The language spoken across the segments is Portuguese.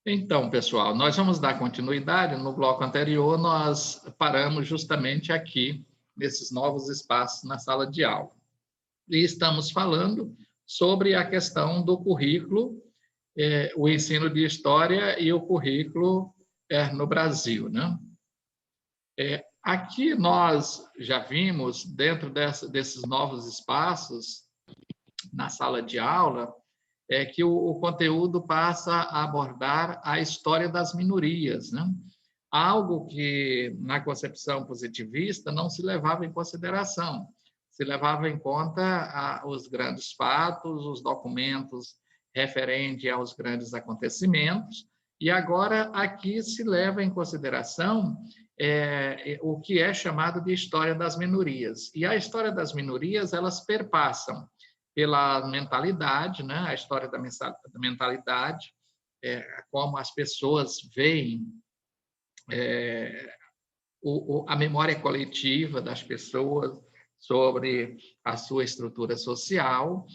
Então, pessoal, nós vamos dar continuidade. No bloco anterior, nós paramos justamente aqui, nesses novos espaços na sala de aula. E estamos falando sobre a questão do currículo, o ensino de história e o currículo no Brasil, né? Aqui nós já vimos, dentro desses novos espaços, na sala de aula, que o conteúdo passa a abordar a história das minorias, né? Algo que, na concepção positivista, não se levava em consideração. Se levava em conta os grandes fatos, os documentos referentes aos grandes acontecimentos, e agora aqui se leva em consideração o que é chamado de história das minorias. E a história das minorias, elas perpassam pela mentalidade, né? A história da mentalidade, como as pessoas veem a memória coletiva das pessoas sobre a sua estrutura social,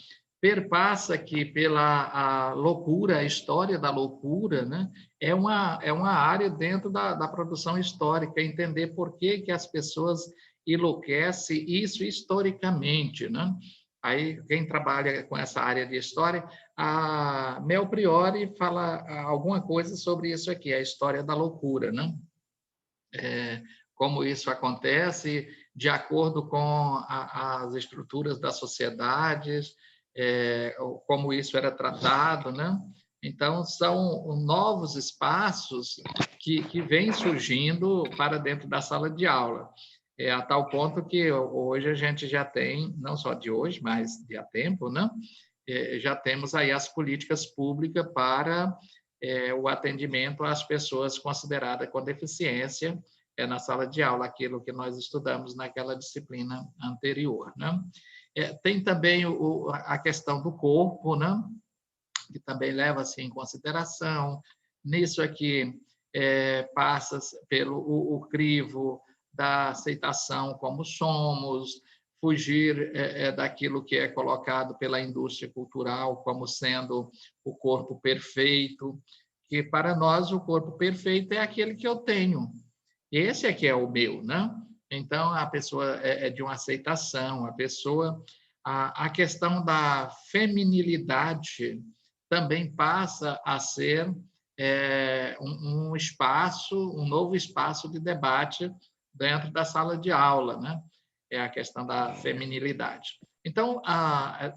perpassa que pela a loucura, a história da loucura, né? É uma área dentro da produção histórica, entender por que as pessoas enlouquecem isso historicamente, né? Aí, quem trabalha com essa área de história, a Mel Priori fala alguma coisa sobre isso aqui, a história da loucura, né? Como isso acontece de acordo com as estruturas das sociedades, como isso era tratado, né? Então, são novos espaços que vêm surgindo para dentro da sala de aula. A tal ponto que hoje a gente já tem, não só de hoje, mas de há tempo, né? Já temos aí as políticas públicas para o atendimento às pessoas consideradas com deficiência na sala de aula, aquilo que nós estudamos naquela disciplina anterior, né? Tem também a questão do corpo, né? Que também leva-se em consideração. Nisso aqui passa pelo o crivo da aceitação como somos, fugir daquilo que é colocado pela indústria cultural como sendo o corpo perfeito, que para nós o corpo perfeito é aquele que eu tenho. Esse é que é o meu, né? Então, a pessoa é de uma aceitação, a questão da feminilidade também passa a ser um espaço, um novo espaço de debate dentro da sala de aula, né? É a questão da feminilidade. Então,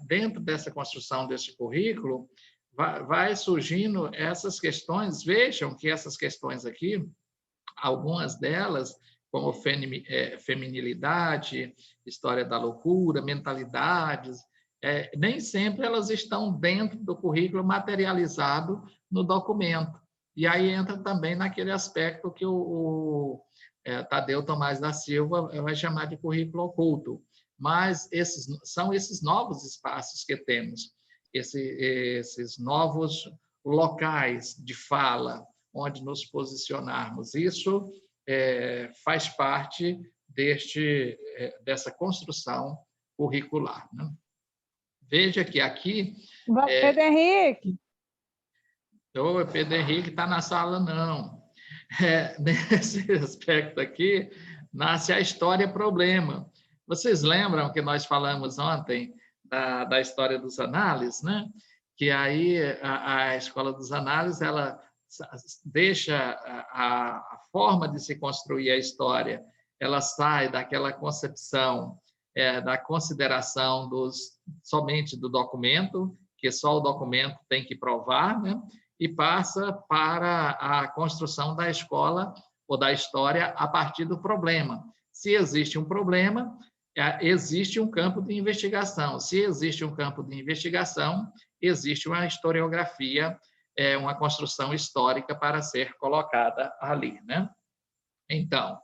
dentro dessa construção desse currículo, vai surgindo essas questões. Vejam que essas questões aqui, algumas delas, como feminilidade, história da loucura, mentalidades, nem sempre elas estão dentro do currículo materializado no documento. E aí entra também naquele aspecto que o Tadeu Tomás da Silva vai chamar de currículo oculto. Mas são esses novos espaços que temos, esses novos locais de fala, onde nos posicionarmos. Isso faz parte dessa construção curricular, né? Veja que aqui... Pedro Henrique! O Pedro Henrique está na sala, não. Nesse aspecto aqui, nasce a história-problema. Vocês lembram que nós falamos ontem da história dos análises, né? Que aí a escola dos análises, ela deixa a forma de se construir a história, ela sai daquela concepção da consideração somente do documento, que só o documento tem que provar, né? E passa para a construção da escola ou da história a partir do problema. Se existe um problema, existe um campo de investigação. Se existe um campo de investigação, existe uma historiografia, uma construção histórica para ser colocada ali, né? Então,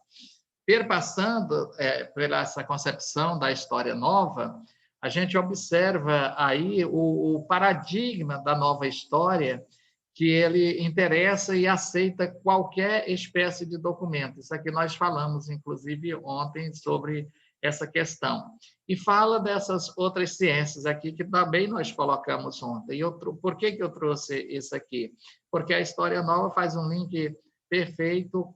perpassando por essa concepção da história nova, a gente observa aí o paradigma da nova história, que ele interessa e aceita qualquer espécie de documento. Isso aqui nós falamos, inclusive, ontem, sobre essa questão. E fala dessas outras ciências aqui que também nós colocamos ontem. Por que eu trouxe isso aqui? Porque a História Nova faz um link perfeito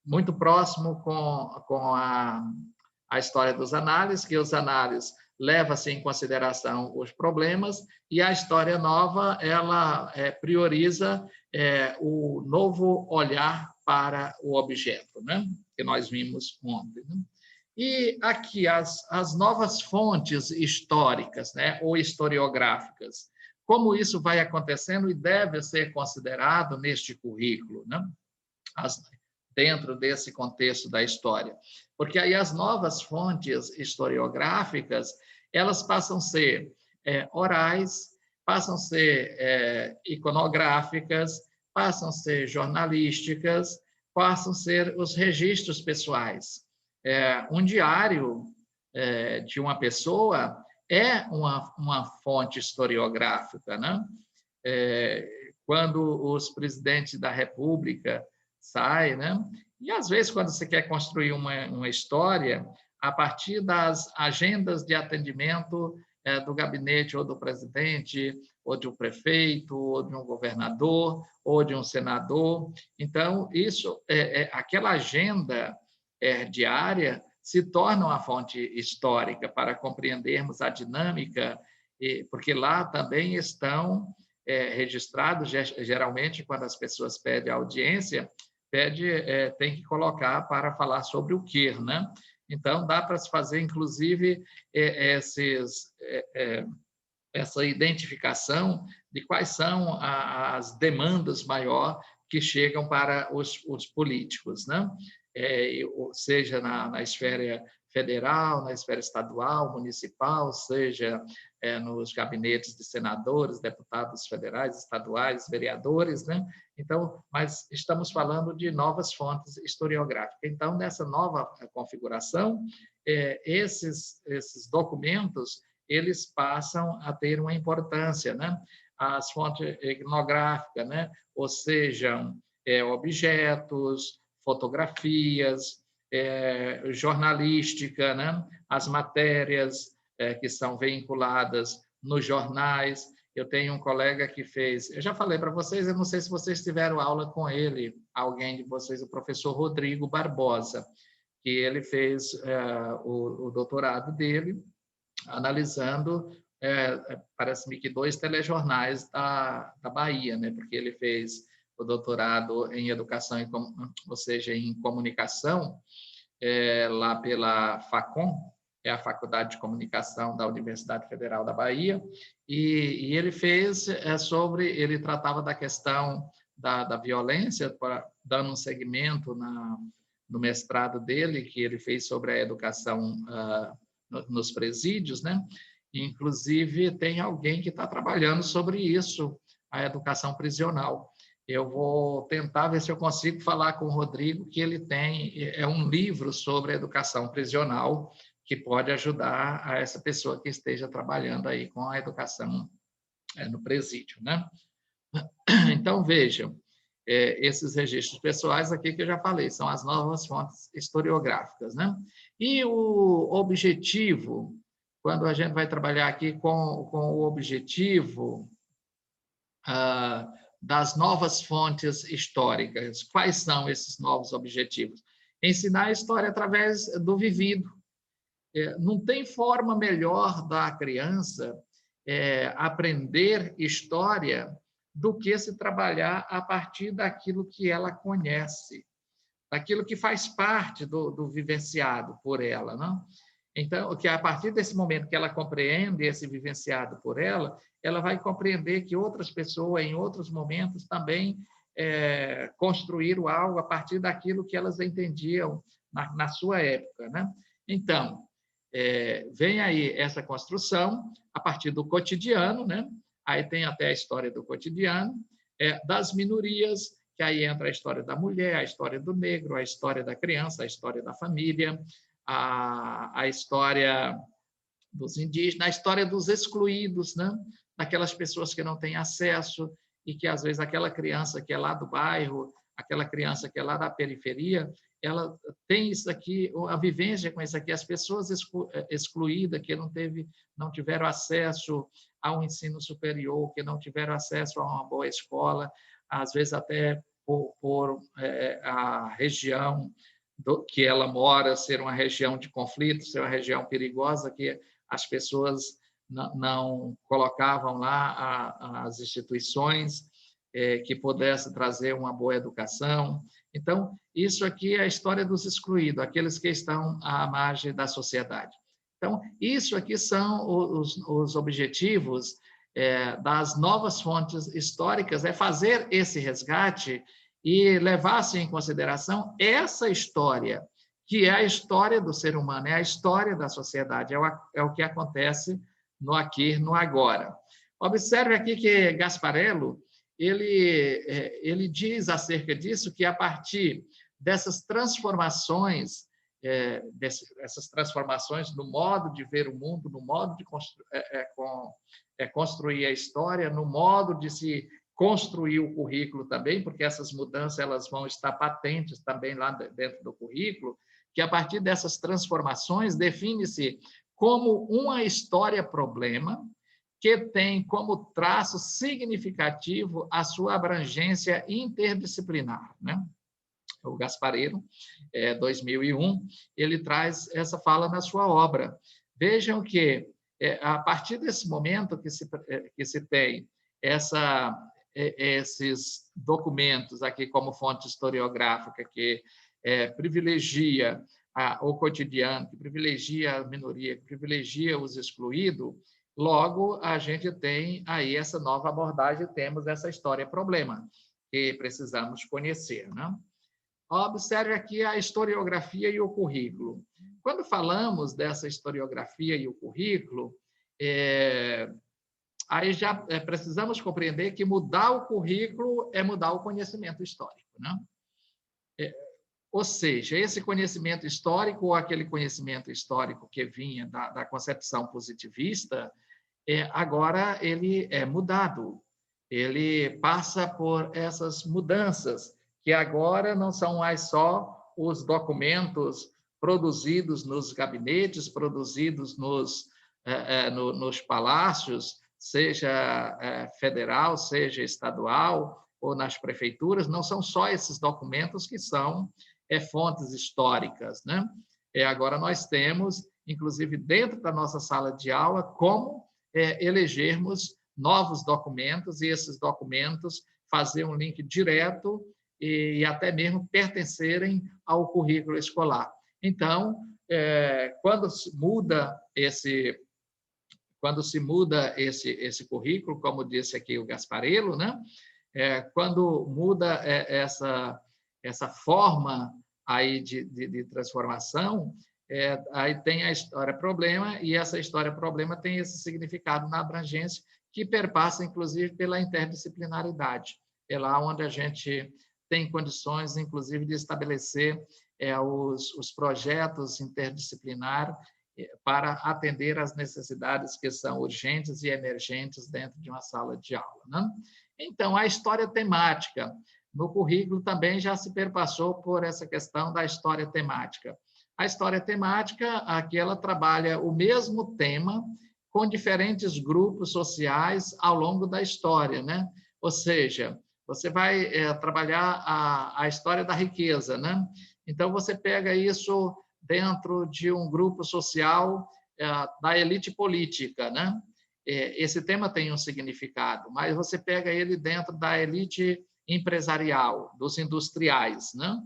muito próximo com a história dos análises, que os análises levam-se em consideração os problemas, e a História Nova ela prioriza o novo olhar para o objeto, né? Que nós vimos ontem. Né? E aqui as novas fontes históricas, né? Ou historiográficas, como isso vai acontecendo e deve ser considerado neste currículo, né? Dentro desse contexto da história. Porque aí as novas fontes historiográficas, elas passam a ser orais, passam a ser iconográficas, passam a ser jornalísticas, passam a ser os registros pessoais. Um diário de uma pessoa é uma fonte historiográfica, né? Quando os presidentes da República saem, né? E, às vezes, quando você quer construir uma história, a partir das agendas de atendimento do gabinete ou do presidente, ou de um prefeito, ou de um governador, ou de um senador. Então, aquela agenda diária se torna uma fonte histórica para compreendermos a dinâmica, porque lá também estão registrados, geralmente, quando as pessoas pedem audiência, tem que colocar para falar sobre o quê, né? Então, dá para se fazer, inclusive, essa identificação de quais são as demandas maiores que chegam para os políticos, né? Seja na esfera federal, na esfera estadual, municipal, seja nos gabinetes de senadores, deputados federais, estaduais, vereadores, né? Então, mas estamos falando de novas fontes historiográficas. Então, nessa nova configuração, esses documentos eles passam a ter uma importância, né? As fontes etnográficas, né? Ou sejam objetos, fotografias, jornalística, né? As matérias que são vinculadas nos jornais. Eu tenho um colega que fez, eu já falei para vocês, eu não sei se vocês tiveram aula com ele, alguém de vocês, o professor Rodrigo Barbosa, que ele fez o doutorado dele, analisando, parece-me que 2 telejornais da Bahia, né? Porque ele fez o doutorado em educação, ou seja, em comunicação, lá pela FACOM, é a Faculdade de Comunicação da Universidade Federal da Bahia, e ele fez ele tratava da questão da violência, dando um segmento no mestrado dele, que ele fez sobre a educação nos presídios, né? Inclusive, tem alguém que está trabalhando sobre isso, a educação prisional. Eu vou tentar ver se eu consigo falar com o Rodrigo, que ele tem um livro sobre a educação prisional, que pode ajudar a essa pessoa que esteja trabalhando aí com a educação no presídio, né? Então, vejam, esses registros pessoais aqui que eu já falei, são as novas fontes historiográficas, né? E o objetivo, quando a gente vai trabalhar aqui com o objetivo das novas fontes históricas, quais são esses novos objetivos? Ensinar a história através do vivido. Não tem forma melhor da criança aprender história do que se trabalhar a partir daquilo que ela conhece, daquilo que faz parte do vivenciado por ela, não? Então, que a partir desse momento que ela compreende esse vivenciado por ela vai compreender que outras pessoas, em outros momentos, também construíram algo a partir daquilo que elas entendiam na sua época, né? Então, vem aí essa construção a partir do cotidiano, né? Aí tem até a história do cotidiano, das minorias, que aí entra a história da mulher, a história do negro, a história da criança, a história da família, a história dos indígenas, a história dos excluídos, né? Daquelas pessoas que não têm acesso e que, às vezes, aquela criança que é lá do bairro, aquela criança que é lá da periferia, ela tem isso aqui, a vivência com isso aqui, as pessoas excluídas, que não tiveram acesso ao ensino superior, que não tiveram acesso a uma boa escola, às vezes até por a região que ela mora ser uma região de conflito, ser uma região perigosa, que as pessoas não colocavam lá as instituições que pudessem trazer uma boa educação. Então, isso aqui é a história dos excluídos, aqueles que estão à margem da sociedade. Então, isso aqui são os objetivos das novas fontes históricas, é fazer esse resgate e levar-se em consideração essa história, que é a história do ser humano, é a história da sociedade, é o que acontece no aqui, no agora. Observe aqui que Gasparello, ele diz acerca disso que a partir dessas transformações, essas transformações no modo de ver o mundo, no modo de construir a história, no modo de se construir o currículo também, porque essas mudanças elas vão estar patentes também lá dentro do currículo, que a partir dessas transformações define-se como uma história-problema que tem como traço significativo a sua abrangência interdisciplinar, né? O Gasparello, 2001, ele traz essa fala na sua obra. Vejam que, a partir desse momento que se tem esses documentos aqui como fonte historiográfica que privilegia o cotidiano, que privilegia a minoria, que privilegia os excluídos, logo a gente tem aí essa nova abordagem, temos essa história-problema que precisamos conhecer, né? Observe aqui a historiografia e o currículo. Quando falamos dessa historiografia e o currículo, aí já precisamos compreender que mudar o currículo é mudar o conhecimento histórico, né? Ou seja, esse conhecimento histórico ou aquele conhecimento histórico que vinha da concepção positivista, agora ele é mudado, ele passa por essas mudanças, que agora não são mais só os documentos produzidos nos gabinetes, produzidos nos palácios, seja federal, seja estadual, ou nas prefeituras, não são só esses documentos que são fontes históricas, né? Agora nós temos, inclusive dentro da nossa sala de aula, como elegermos novos documentos e esses documentos fazer um link direto e até mesmo pertencerem ao currículo escolar. Então, quando se muda esse currículo, como disse aqui o Gasparello, né? Quando muda essa forma aí de transformação, aí tem a história-problema, e essa história-problema tem esse significado na abrangência que perpassa, inclusive, pela interdisciplinaridade. É lá onde a gente tem condições, inclusive, de estabelecer os projetos interdisciplinares para atender às necessidades que são urgentes e emergentes dentro de uma sala de aula, né? Então, a história temática no currículo também já se perpassou por essa questão da história temática. A história temática, aqui ela trabalha o mesmo tema com diferentes grupos sociais ao longo da história, né? Ou seja, você vai trabalhar a história da riqueza, né? Então, você pega isso dentro de um grupo social da elite política, né? Esse tema tem um significado, mas você pega ele dentro da elite empresarial, dos industriais, né?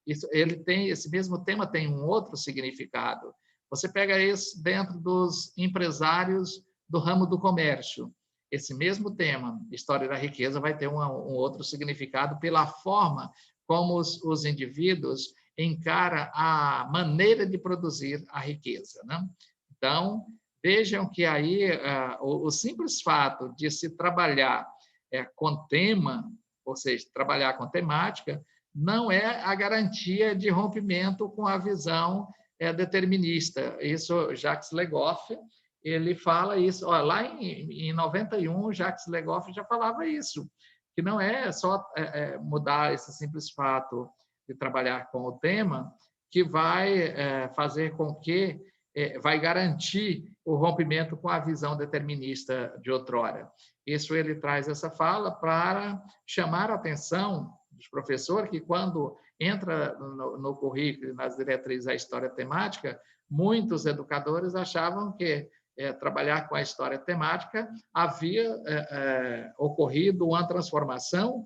Esse mesmo tema tem um outro significado. Você pega isso dentro dos empresários do ramo do comércio. Esse mesmo tema, história da riqueza, vai ter um outro significado pela forma como os indivíduos encaram a maneira de produzir a riqueza, né? Então, vejam que aí o simples fato de se trabalhar com tema, ou seja, trabalhar com temática, não é a garantia de rompimento com a visão determinista. Isso, Jacques Legoff, ele fala isso. Lá em 91, Jacques Legoff já falava isso, que não é só mudar esse simples fato de trabalhar com o tema que vai fazer com que vai garantir o rompimento com a visão determinista de outrora. Isso ele traz essa fala para chamar a atenção dos professores que, quando entra no currículo, nas diretrizes da história temática, muitos educadores achavam que trabalhar com a história temática havia ocorrido uma transformação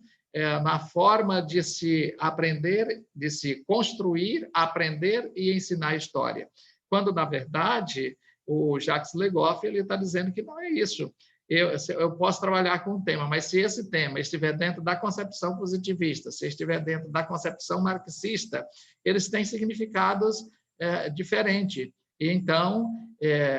na forma de se aprender, de se construir, aprender e ensinar história. Quando, na verdade, o Jacques Le Goff está dizendo que não é isso. Eu posso trabalhar com um tema, mas se esse tema estiver dentro da concepção positivista, se estiver dentro da concepção marxista, eles têm significados diferentes. E, então,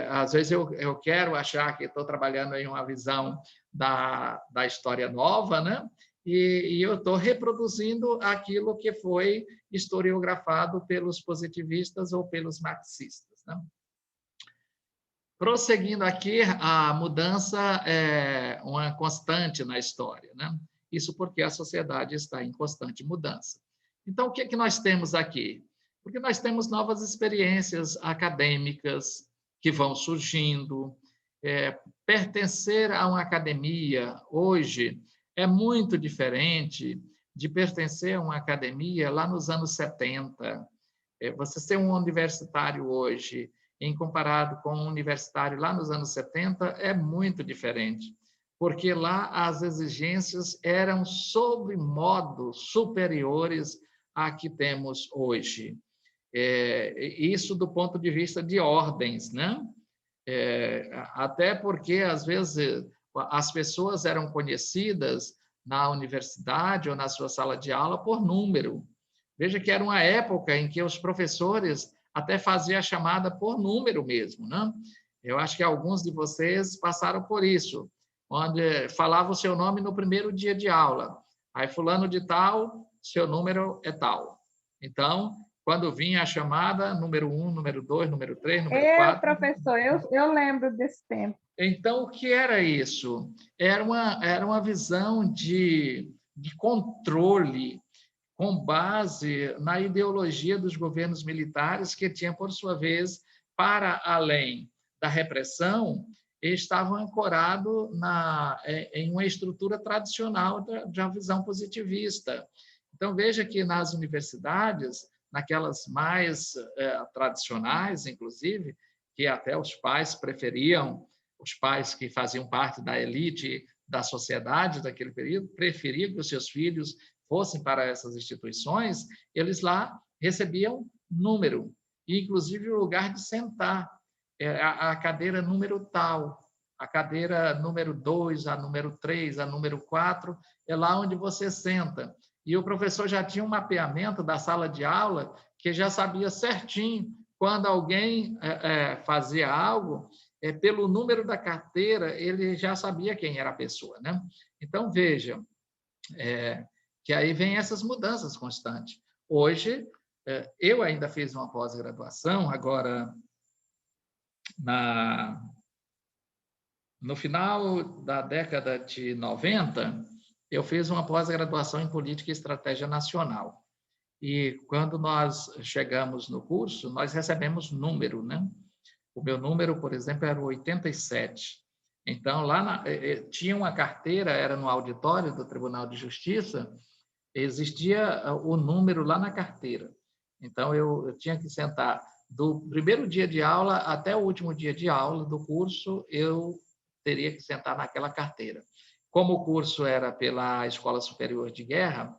às vezes eu quero achar que estou trabalhando em uma visão da história nova, né? E eu estou reproduzindo aquilo que foi historiografado pelos positivistas ou pelos marxistas, né? Prosseguindo aqui, a mudança é uma constante na história, né? Isso porque a sociedade está em constante mudança. Então, o que é que nós temos aqui? Porque nós temos novas experiências acadêmicas que vão surgindo. Pertencer a uma academia hoje é muito diferente de pertencer a uma academia lá nos anos 70. Você ser um universitário hoje, em comparado com um universitário lá nos anos 70, é muito diferente, porque lá as exigências eram sobremodo superiores à que temos hoje. Isso do ponto de vista de ordens, né? Até porque, às vezes, as pessoas eram conhecidas na universidade ou na sua sala de aula por número. Veja que era uma época em que os professores até faziam a chamada por número mesmo, né? Eu acho que alguns de vocês passaram por isso, onde falava o seu nome no primeiro dia de aula. Aí, fulano de tal, seu número é tal. Então, quando vinha a chamada, número 1, número 2, número 3, número 4... professor, eu lembro desse tempo. Então, o que era isso? Era uma visão de controle com base na ideologia dos governos militares, que tinham, por sua vez, para além da repressão, estavam ancorados em uma estrutura tradicional de uma visão positivista. Então, veja que nas universidades, naquelas mais tradicionais, inclusive, que até os pais preferiam, os pais que faziam parte da elite da sociedade daquele período, preferiam que os seus filhos fossem para essas instituições, eles lá recebiam número, inclusive o lugar de sentar, a cadeira número tal, a cadeira número 2, a número 3, a número 4, é lá onde você senta. E o professor já tinha um mapeamento da sala de aula, que já sabia certinho quando alguém fazia algo, pelo número da carteira, ele já sabia quem era a pessoa, né? Então, vejam, que aí vem essas mudanças constantes. Hoje, eu ainda fiz uma pós-graduação, agora, no final da década de 90, eu fiz uma pós-graduação em Política e Estratégia Nacional. E quando nós chegamos no curso, nós recebemos número, né? O meu número, por exemplo, era 87. Então, lá tinha uma carteira, era no auditório do Tribunal de Justiça, existia o número lá na carteira. Então, eu tinha que sentar do primeiro dia de aula até o último dia de aula do curso, eu teria que sentar naquela carteira. Como o curso era pela Escola Superior de Guerra,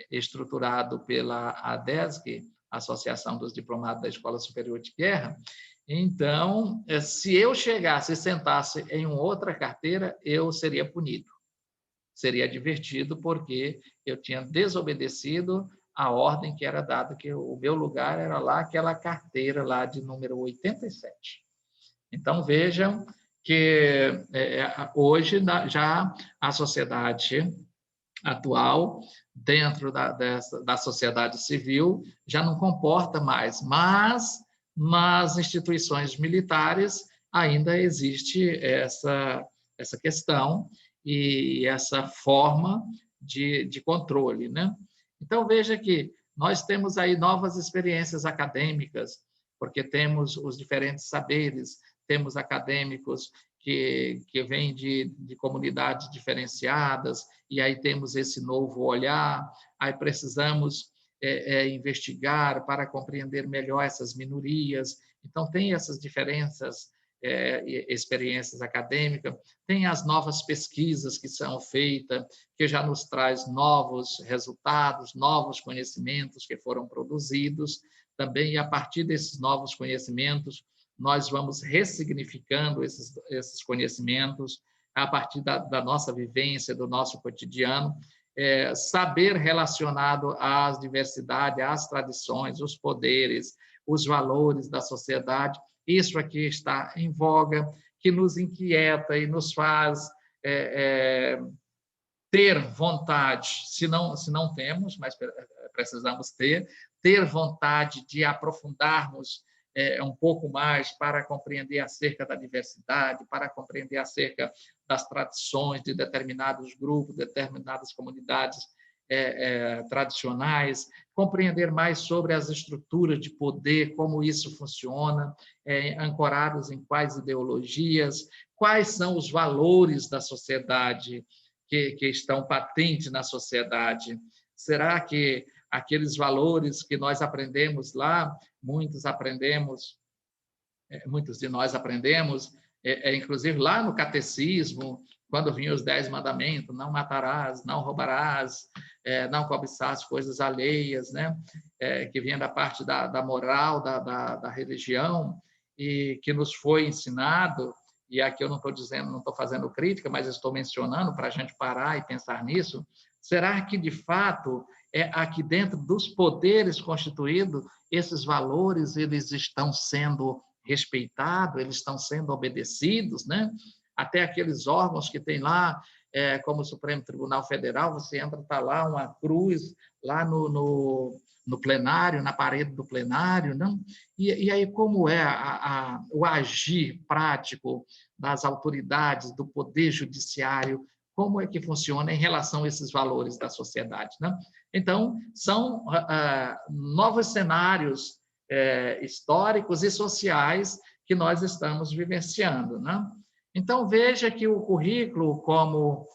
estruturado pela ADESG, Associação dos Diplomados da Escola Superior de Guerra, então, se eu chegasse e sentasse em uma outra carteira, eu seria punido. Seria advertido porque eu tinha desobedecido a ordem que era dada, que o meu lugar era lá, aquela carteira lá de número 87. Então, vejam que hoje já a sociedade atual, dentro da sociedade civil, já não comporta mais, mas nas instituições militares ainda existe essa questão, e essa forma de controle, né? Então, veja que nós temos aí novas experiências acadêmicas, porque temos os diferentes saberes, temos acadêmicos que vêm de comunidades diferenciadas, e aí temos esse novo olhar, aí precisamos investigar para compreender melhor essas minorias. Então, tem essas diferenças, experiências acadêmicas, tem as novas pesquisas que são feitas, que já nos traz novos resultados, novos conhecimentos que foram produzidos também, e a partir desses novos conhecimentos, nós vamos ressignificando esses conhecimentos a partir da nossa vivência, do nosso cotidiano, saber relacionado às diversidades, às tradições, os poderes, os valores da sociedade, isso aqui está em voga, que nos inquieta e nos faz ter vontade, se não temos, mas precisamos ter vontade de aprofundarmos um pouco mais para compreender acerca da diversidade, para compreender acerca das tradições de determinados grupos, determinadas comunidades tradicionais, compreender mais sobre as estruturas de poder, como isso funciona, ancorados em quais ideologias, quais são os valores da sociedade que estão patentes na sociedade. Será que aqueles valores que nós aprendemos lá, muitos de nós aprendemos, inclusive lá no catecismo, quando vinham os 10 mandamentos, não matarás, não roubarás, não cobiçarás coisas alheias, né? Que vinha da parte da moral, da religião, e que nos foi ensinado, e aqui eu não estou dizendo, não estou fazendo crítica, mas estou mencionando para a gente parar e pensar nisso. Será que, de fato, aqui dentro dos poderes constituídos, esses valores eles estão sendo respeitados, eles estão sendo obedecidos, né? Até aqueles órgãos que tem lá, como o Supremo Tribunal Federal, você entra, está lá uma cruz, lá no plenário, na parede do plenário, não? E aí como é o agir prático das autoridades, do poder judiciário, como é que funciona em relação a esses valores da sociedade, né? Então, são novos cenários históricos e sociais que nós estamos vivenciando, né? Então, veja que o currículo, como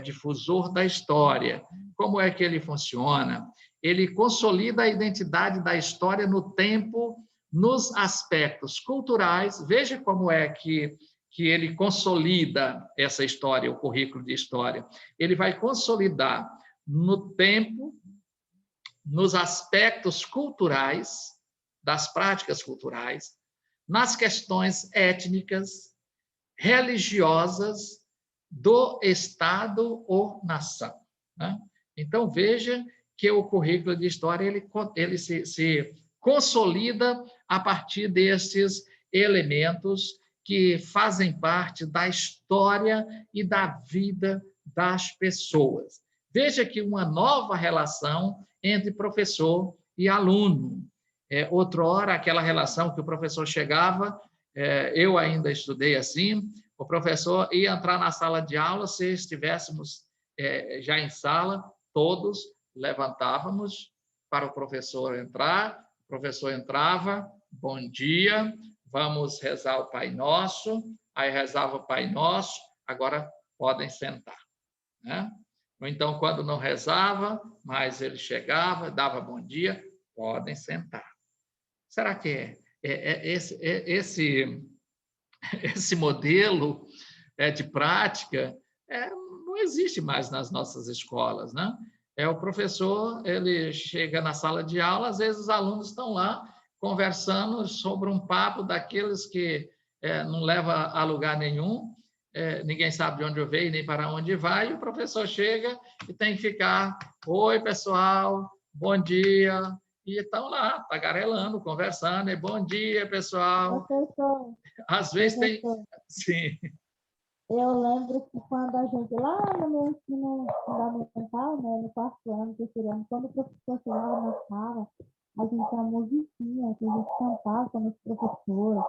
difusor da história, como é que ele funciona? Ele consolida a identidade da história no tempo, nos aspectos culturais. Veja como é que ele consolida essa história, o currículo de história. Ele vai consolidar no tempo, nos aspectos culturais, das práticas culturais, nas questões étnicas, religiosas do Estado ou nação, né? Então, veja que o currículo de história ele se consolida a partir desses elementos que fazem parte da história e da vida das pessoas. Veja que uma nova relação entre professor e aluno. Outrora, aquela relação que o professor chegava, eu ainda estudei assim, o professor ia entrar na sala de aula, se estivéssemos já em sala, todos levantávamos para o professor entrar, o professor entrava, bom dia, vamos rezar o Pai Nosso, aí rezava o Pai Nosso, agora podem sentar, né? Ou então, quando não rezava, mas ele chegava, dava bom dia, podem sentar. Será que esse modelo de prática não existe mais nas nossas escolas, né? O professor, ele chega na sala de aula, às vezes os alunos estão lá conversando sobre um papo daqueles que não leva a lugar nenhum, ninguém sabe de onde veio nem para onde vai, e o professor chega e tem que ficar, oi, pessoal, bom dia, e estão lá, tagarelando, conversando, e bom dia, pessoal. Professor, Às vezes tem... professor, Sim. eu lembro que quando a gente, lá no meu ensino fundamental, né, no quarto ano, terceiro ano, quando o professor chegava na sala, a gente tinha uma musiquinha que a gente cantava como professor,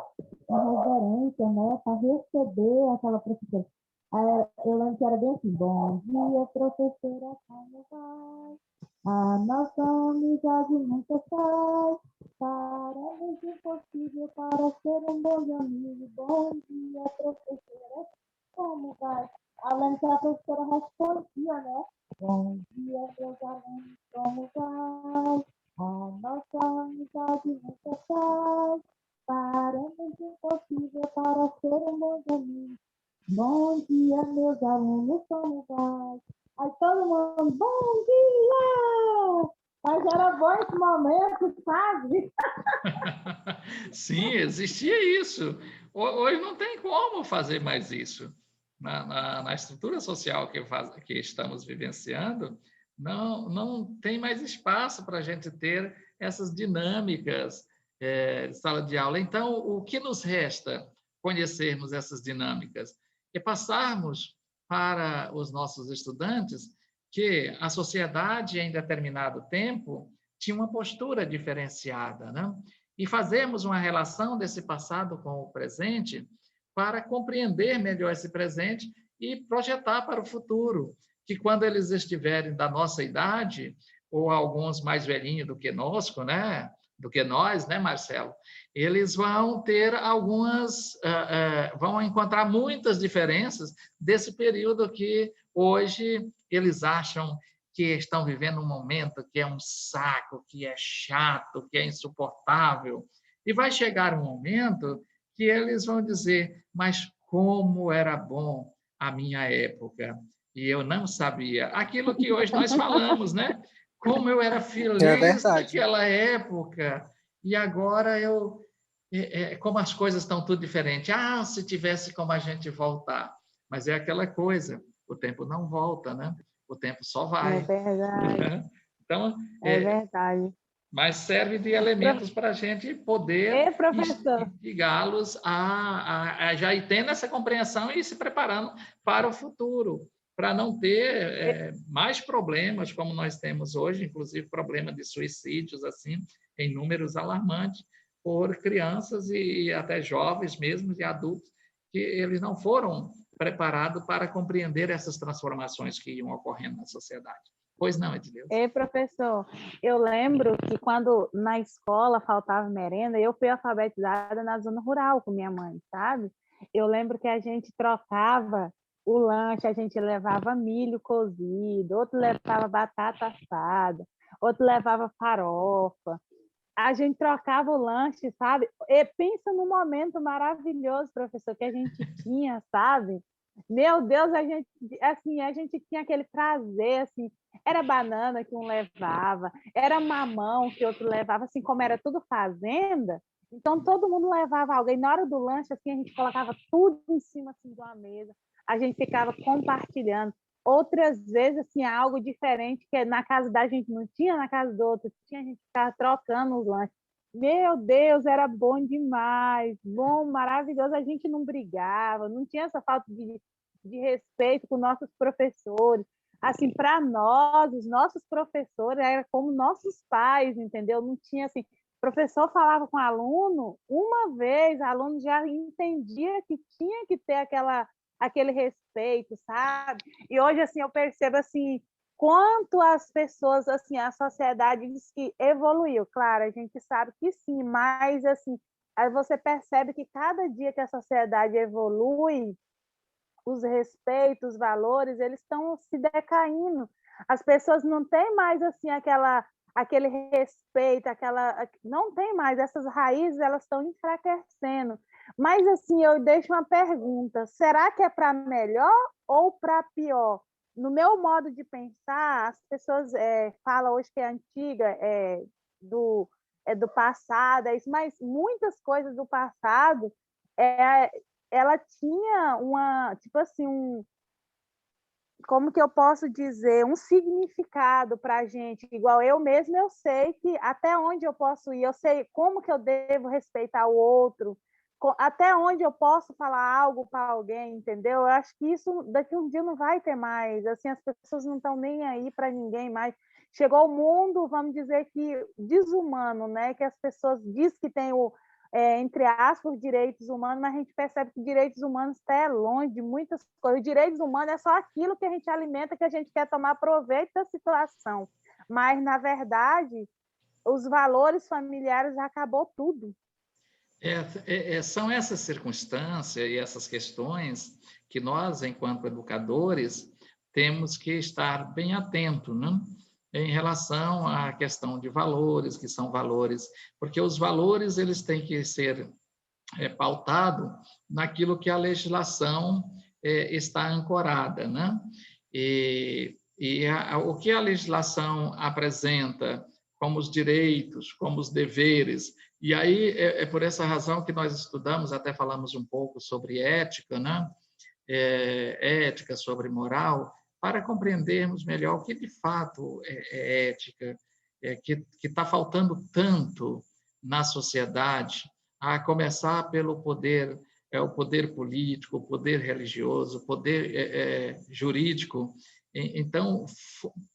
uma reverência, né, para receber aquela professora. Eu lembro que era bem assim, bom dia, professora, como vai? A nossa amizade nunca sai. Faremos o impossível para ser um bom amigo. Bom dia, professora, como vai? Eu lembro que a professora respondia, né? Bom dia, meus alunos, como vai? A nossa amizade nunca sai. Faremos o impossível para ser um bom amigo. Bom dia, meus alunos, como vai? Aí todo mundo, bom dia! Mas era bom esse momento, sabe? Sim, existia isso. Hoje não tem como fazer mais isso. Na estrutura social que estamos vivenciando, não tem mais espaço para a gente ter essas dinâmicas de sala de aula. Então, o que nos resta conhecermos essas dinâmicas? É passarmos para os nossos estudantes que a sociedade, em determinado tempo, tinha uma postura diferenciada, né? E fazermos uma relação desse passado com o presente para compreender melhor esse presente e projetar para o futuro, que quando eles estiverem da nossa idade, ou alguns mais velhinhos do que nós, né? Do que nós, né, Marcelo? Eles vão ter vão encontrar muitas diferenças desse período que hoje eles acham que estão vivendo um momento que é um saco, que é chato, que é insuportável. E vai chegar um momento que eles vão dizer: mas como era bom a minha época. E eu não sabia. Aquilo que hoje nós falamos, né? Como eu era É feliz verdade. naquela época. E agora como as coisas estão tudo diferente. Ah, se tivesse como a gente voltar. Mas é aquela coisa, o tempo não volta, né? O tempo só É vai. verdade, Então, é verdade. mas serve de elementos para a gente poder Professor, instigá-los a já ir tendo essa compreensão e se preparando para o futuro, para não ter mais problemas como nós temos hoje, inclusive problema de suicídios assim em números alarmantes por crianças e até jovens mesmo e adultos que eles não foram preparados para compreender essas transformações que iam ocorrendo na sociedade. Pois não, Edileuza? professor, eu lembro que quando na escola faltava merenda, eu fui alfabetizada na zona rural com minha mãe, sabe? Eu lembro que a gente trocava o lanche, a gente levava milho cozido, outro levava batata assada, outro levava farofa. A gente trocava o lanche, sabe? E pensa no momento maravilhoso, professor, que a gente tinha, sabe? Meu Deus, a gente tinha aquele prazer, assim, era banana que um levava, era mamão que outro levava, assim, como era tudo fazenda, então todo mundo levava algo. E na hora do lanche, assim, a gente colocava tudo em cima, assim, de uma mesa, a gente ficava compartilhando. Outras vezes, assim, algo diferente, que na casa da gente não tinha, na casa do outro tinha, a gente ficava trocando os lanches. Meu Deus, era bom demais, bom, maravilhoso. A gente não brigava, não tinha essa falta de respeito com nossos professores. Assim, para nós, os nossos professores eram como nossos pais, entendeu? Não tinha assim, o professor falava com o aluno, uma vez, o aluno já entendia que tinha que ter aquele respeito, sabe? E hoje, assim, eu percebo, assim, quanto as pessoas, assim, a sociedade diz que evoluiu. Claro, a gente sabe que sim, mas, assim, aí você percebe que cada dia que a sociedade evolui, os respeitos, os valores, eles estão se decaindo. As pessoas não têm mais, assim, aquele respeito, não tem mais, essas raízes, elas estão enfraquecendo. Mas, assim, eu deixo uma pergunta: será que é para melhor ou para pior? No meu modo de pensar, as pessoas falam hoje que é antiga, do, do passado, mas muitas coisas do passado é, ela tinha tipo assim, como que eu posso dizer, um significado para a gente, igual eu mesma, eu sei que até onde eu posso ir, eu sei como que eu devo respeitar o outro, até onde eu posso falar algo para alguém, entendeu? Eu acho que isso daqui a um dia não vai ter mais, assim, as pessoas não estão nem aí para ninguém mais. Chegou o mundo, vamos dizer que desumano, né? Que as pessoas dizem que tem entre aspas, direitos humanos, mas a gente percebe que direitos humanos está longe de muitas coisas. Direitos humanos é só aquilo que a gente alimenta, que a gente quer tomar proveito da situação. Mas, na verdade, os valores familiares acabou tudo. São essas circunstâncias e essas questões que nós, enquanto educadores, temos que estar bem atentos, né? Em relação à questão de valores, que são valores, porque os valores eles têm que ser pautados naquilo que a legislação está ancorada, né? O que a legislação apresenta como os direitos, como os deveres, e aí é por essa razão que nós estudamos, até falamos um pouco sobre ética, né? Ética, sobre moral, para compreendermos melhor o que de fato é ética, que está faltando tanto na sociedade, a começar pelo poder, o poder político, o poder religioso, o poder jurídico. Então,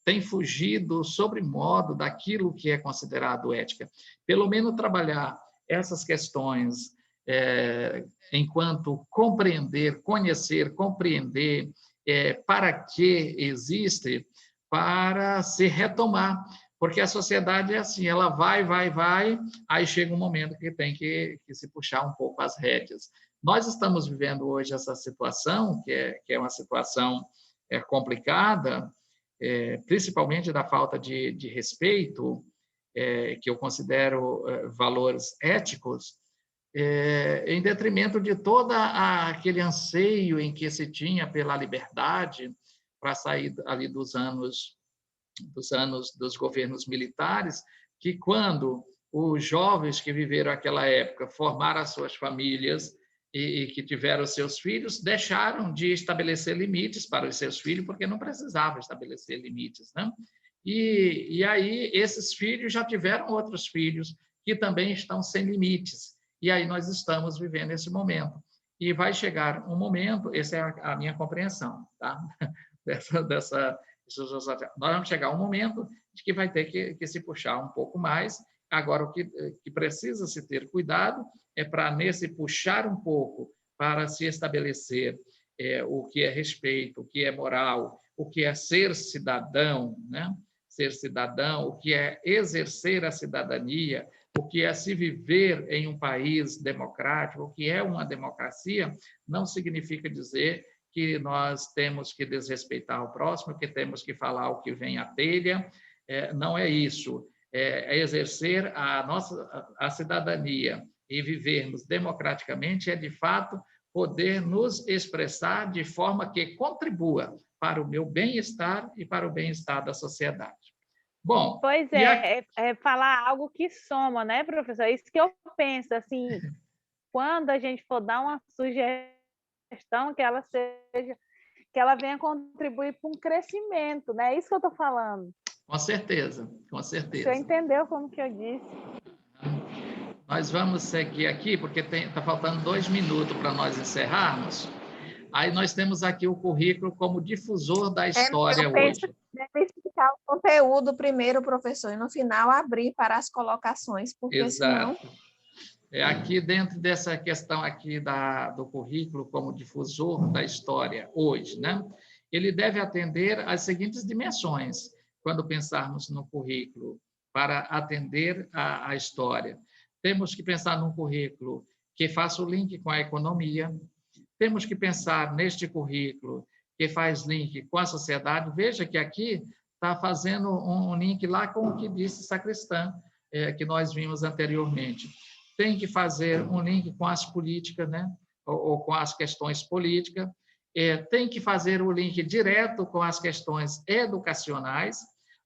tem fugido sobremodo daquilo que é considerado ética. Pelo menos trabalhar essas questões enquanto compreender, conhecer, compreender para que existe, para se retomar. Porque a sociedade é assim, ela vai, aí chega um momento que tem que se puxar um pouco as rédeas. Nós estamos vivendo hoje essa situação, que é uma situação complicada, principalmente da falta de respeito, que eu considero valores éticos, em detrimento de todo aquele anseio em que se tinha pela liberdade, para sair ali dos anos dos governos militares, que quando os jovens que viveram aquela época formaram as suas famílias e que tiveram seus filhos, deixaram de estabelecer limites para os seus filhos, porque não precisavam estabelecer limites, né? E aí esses filhos já tiveram outros filhos que também estão sem limites. E aí nós estamos vivendo esse momento. E vai chegar um momento, essa é a minha compreensão, tá? Nós vamos chegar a um momento de que vai ter que se puxar um pouco mais. Agora, o que precisa se ter cuidado é para, nesse puxar um pouco, para se estabelecer o que é respeito, o que é moral, o que é ser cidadão, né? Ser cidadão, o que é exercer a cidadania, o que é se viver em um país democrático, o que é uma democracia, não significa dizer que nós temos que desrespeitar o próximo, que temos que falar o que vem à telha. Não é isso. É exercer a cidadania e vivermos democraticamente, de fato, poder nos expressar de forma que contribua para o meu bem-estar e para o bem-estar da sociedade. Bom, pois é falar algo que soma, né, professor? É isso que eu penso, assim, quando a gente for dar uma sugestão, que ela venha contribuir para um crescimento, né? É isso que eu estou falando. Com certeza, com certeza. O senhor entendeu como que eu disse? Nós vamos seguir aqui, porque está faltando 2 minutos para nós encerrarmos. Aí nós temos aqui o currículo como difusor da história hoje. Deve explicar o conteúdo primeiro, professor, e no final abrir para as colocações, porque Exato. senão... Aqui dentro dessa questão aqui do currículo como difusor da história hoje, né? Ele deve atender às seguintes dimensões, quando pensarmos no currículo, para atender à história. Temos que pensar num currículo que faça o link com a economia, temos que pensar neste currículo que faz link com a sociedade. Veja que aqui está fazendo um link lá com o que disse Sacristã, que nós vimos anteriormente. Tem que fazer um link com as políticas, né? ou com as questões políticas, tem que fazer o link direto com as questões educacionais,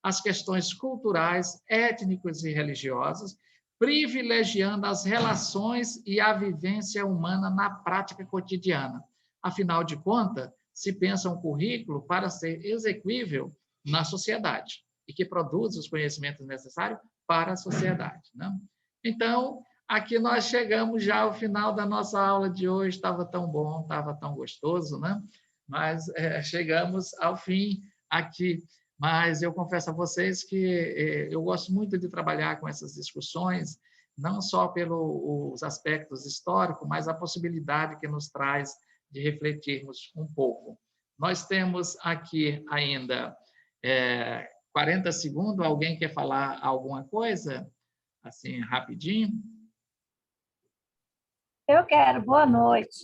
as questões culturais, étnicas e religiosas, privilegiando as relações e a vivência humana na prática cotidiana. Afinal de contas, se pensa um currículo para ser execuível na sociedade e que produza os conhecimentos necessários para a sociedade, né? Então, aqui nós chegamos já ao final da nossa aula de hoje. Estava tão bom, estava tão gostoso, né? Mas chegamos ao fim aqui. Mas eu confesso a vocês que eu gosto muito de trabalhar com essas discussões não só pelos aspectos históricos, mas a possibilidade que nos traz de refletirmos um pouco. Nós temos aqui ainda 40 segundos. Alguém quer falar alguma coisa? Assim, rapidinho? Eu quero. Boa noite.